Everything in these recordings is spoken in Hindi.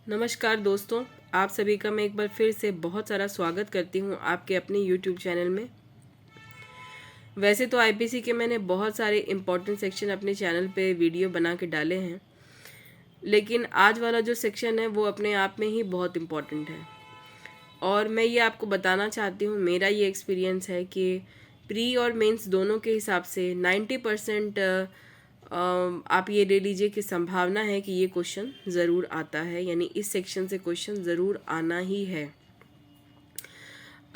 नमस्कार दोस्तों, आप सभी का मैं एक बार फिर से बहुत सारा स्वागत करती हूँ आपके अपने YouTube चैनल में। वैसे तो आईपीसी के मैंने बहुत सारे इम्पोर्टेंट सेक्शन अपने चैनल पे वीडियो बना के डाले हैं, लेकिन आज वाला जो सेक्शन है वो अपने आप में ही बहुत इम्पोर्टेंट है। और मैं ये आपको बताना चाहती हूँ, मेरा ये एक्सपीरियंस है कि प्री और मेंस दोनों के हिसाब से 90% आप ये ले लीजिए कि संभावना है कि ये क्वेश्चन ज़रूर आता है, यानी इस सेक्शन से क्वेश्चन ज़रूर आना ही है।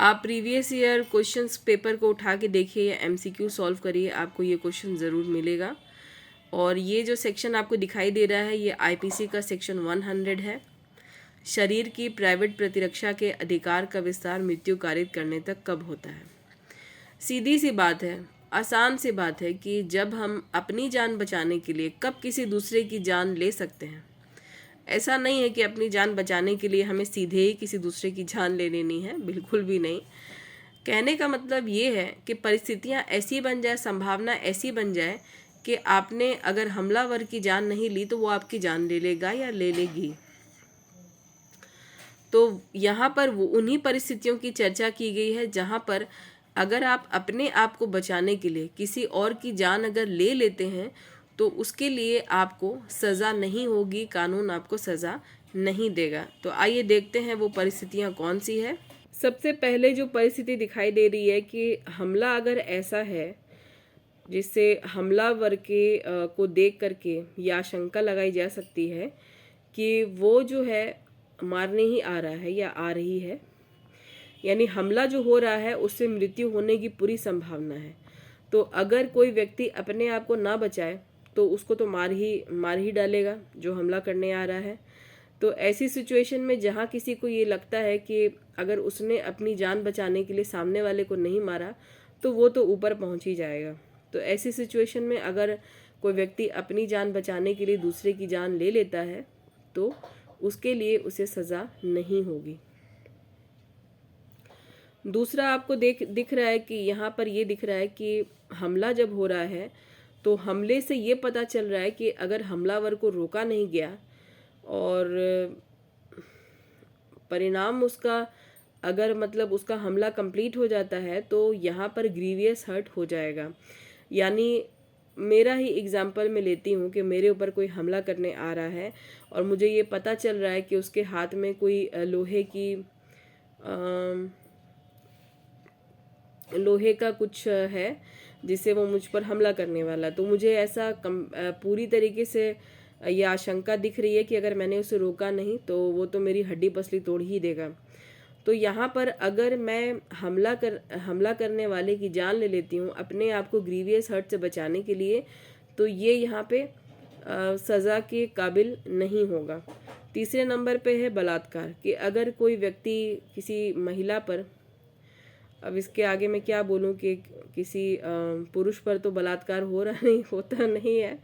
आप प्रीवियस ईयर क्वेश्चंस पेपर को उठा के देखिए या एमसीक्यू सॉल्व करिए, आपको ये क्वेश्चन ज़रूर मिलेगा। और ये जो सेक्शन आपको दिखाई दे रहा है ये आईपीसी का सेक्शन 100 है। शरीर की प्राइवेट प्रतिरक्षा के अधिकार का विस्तार मृत्यु कारित करने तक कब होता है। सीधी सी बात है, आसान सी बात है कि जब हम अपनी जान बचाने के लिए कब किसी दूसरे की जान ले सकते हैं। ऐसा नहीं है कि अपनी जान बचाने के लिए हमें सीधे ही किसी दूसरे की जान ले लेनी है, बिल्कुल भी नहीं। कहने का मतलब ये है कि परिस्थितियाँ ऐसी बन जाए, संभावना ऐसी बन जाए कि आपने अगर हमलावर की जान नहीं ली तो वो आपकी जान ले लेगा या ले लेगी। तो यहाँ पर वो उन्हीं परिस्थितियों की चर्चा की गई है जहाँ पर अगर आप अपने आप को बचाने के लिए किसी और की जान अगर ले लेते हैं तो उसके लिए आपको सज़ा नहीं होगी, कानून आपको सज़ा नहीं देगा। तो आइए देखते हैं वो परिस्थितियाँ कौन सी है। सबसे पहले जो परिस्थिति दिखाई दे रही है कि हमला अगर ऐसा है जिससे हमलावर के को देख करके यह आशंका लगाई जा सकती है कि वो जो है मारने ही आ रहा है या आ रही है, यानी हमला जो हो रहा है उससे मृत्यु होने की पूरी संभावना है। तो अगर कोई व्यक्ति अपने आप को ना बचाए तो उसको तो मार ही डालेगा जो हमला करने आ रहा है। तो ऐसी सिचुएशन में जहाँ किसी को ये लगता है कि अगर उसने अपनी जान बचाने के लिए सामने वाले को नहीं मारा तो वो तो ऊपर पहुँच ही जाएगा। तो ऐसी सिचुएशन में अगर कोई व्यक्ति अपनी जान बचाने के लिए दूसरे की जान ले लेता है तो उसके लिए उसे सज़ा नहीं होगी। दूसरा आपको दिख रहा है कि यहाँ पर ये दिख रहा है कि हमला जब हो रहा है तो हमले से ये पता चल रहा है कि अगर हमलावर को रोका नहीं गया और परिणाम उसका अगर मतलब उसका हमला कंप्लीट हो जाता है तो यहाँ पर ग्रीवियस हर्ट हो जाएगा। यानी मेरा ही एग्जाम्पल मैं लेती हूँ कि मेरे ऊपर कोई हमला करने आ रहा है और मुझे ये पता चल रहा है कि उसके हाथ में कोई लोहे का कुछ है जिससे वो मुझ पर हमला करने वाला। तो मुझे ऐसा पूरी तरीके से ये आशंका दिख रही है कि अगर मैंने उसे रोका नहीं तो वो तो मेरी हड्डी पसली तोड़ ही देगा। तो यहाँ पर अगर मैं हमला करने वाले की जान ले लेती हूँ अपने आप को ग्रीवियस हर्ट से बचाने के लिए, तो ये यहाँ पे सज़ा के काबिल नहीं होगा। तीसरे नंबर पे है बलात्कार, कि अगर कोई व्यक्ति किसी महिला पर, अब इसके आगे मैं क्या बोलूँ कि किसी पुरुष पर तो बलात्कार हो रहा नहीं, होता नहीं है,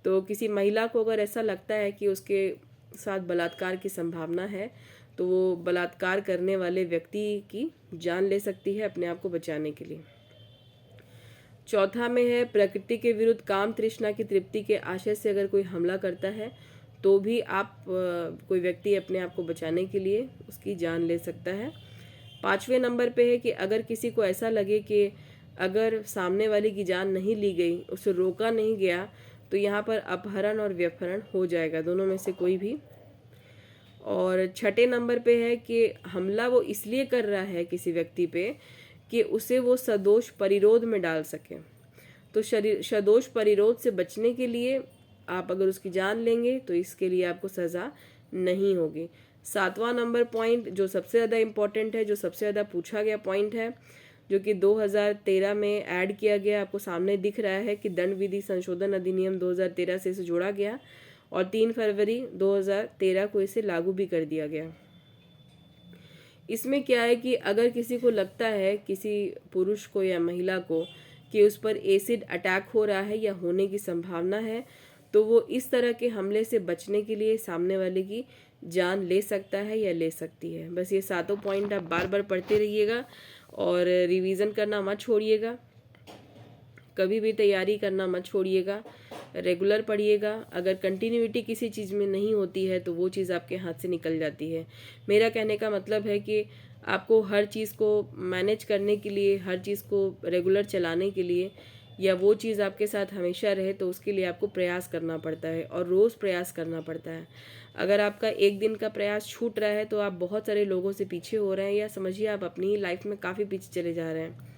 तो किसी महिला को अगर ऐसा लगता है कि उसके साथ बलात्कार की संभावना है तो वो बलात्कार करने वाले व्यक्ति की जान ले सकती है अपने आप को बचाने के लिए। चौथा में है प्रकृति के विरुद्ध काम तृष्णा की तृप्ति के आशय से अगर कोई हमला करता है तो भी कोई व्यक्ति अपने आप को बचाने के लिए उसकी जान ले सकता है। पाँचवें नंबर पे है कि अगर किसी को ऐसा लगे कि अगर सामने वाले की जान नहीं ली गई, उसे रोका नहीं गया, तो यहाँ पर अपहरण और व्यपहरण हो जाएगा, दोनों में से कोई भी। और छठे नंबर पे है कि हमला वो इसलिए कर रहा है किसी व्यक्ति पे कि उसे वो सदोष परिरोध में डाल सके। तो सदोष परिरोध से बचने के लिए आप अगर उसकी जान लेंगे तो इसके लिए आपको सज़ा नहीं होगी। सातवां नंबर पॉइंट जो सबसे ज़्यादा इम्पोर्टेंट है, जो सबसे ज़्यादा पूछा गया पॉइंट है, जो कि 2013 में ऐड किया गया, आपको सामने दिख रहा है कि दंड विधि संशोधन अधिनियम 2013 से इसे जोड़ा गया और 3 फरवरी 2013 को इसे लागू भी कर दिया गया। इसमें क्या है कि अगर किसी को लगता है, किसी पुरुष को या महिला को, कि उस पर एसिड अटैक हो रहा है या होने की संभावना है, तो वो इस तरह के हमले से बचने के लिए सामने वाले की जान ले सकता है या ले सकती है। बस ये सातों पॉइंट आप बार बार पढ़ते रहिएगा और रिवीजन करना मत छोड़िएगा, कभी भी तैयारी करना मत छोड़िएगा, रेगुलर पढ़िएगा। अगर कंटिन्यूटी किसी चीज़ में नहीं होती है तो वो चीज़ आपके हाथ से निकल जाती है। मेरा कहने का मतलब है कि आपको हर चीज़ को मैनेज करने के लिए, हर चीज़ को रेगुलर चलाने के लिए, या वो चीज़ आपके साथ हमेशा रहे, तो उसके लिए आपको प्रयास करना पड़ता है और रोज़ प्रयास करना पड़ता है। अगर आपका एक दिन का प्रयास छूट रहा है तो आप बहुत सारे लोगों से पीछे हो रहे हैं, या समझिए आप अपनी ही लाइफ में काफ़ी पीछे चले जा रहे हैं।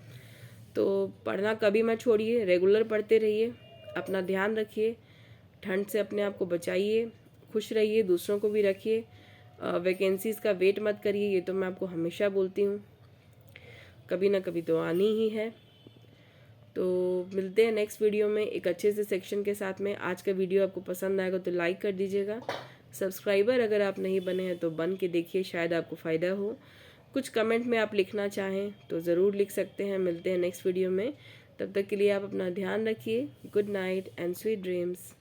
तो पढ़ना कभी मत छोड़िए, रेगुलर पढ़ते रहिए, अपना ध्यान रखिए, ठंड से अपने आप को बचाइए, खुश रहिए, दूसरों को भी रखिए। वैकेंसीज़ का वेट मत करिए, ये तो मैं आपको हमेशा बोलती हूँ, कभी ना कभी तो आनी ही है। तो मिलते हैं नेक्स्ट वीडियो में एक अच्छे से सेक्शन के साथ में। आज का वीडियो आपको पसंद आएगा तो लाइक कर दीजिएगा। सब्सक्राइबर अगर आप नहीं बने हैं तो बन के देखिए, शायद आपको फ़ायदा हो। कुछ कमेंट में आप लिखना चाहें तो ज़रूर लिख सकते हैं। मिलते हैं नेक्स्ट वीडियो में, तब तक के लिए आप अपना ध्यान रखिए। Good night and sweet dreams.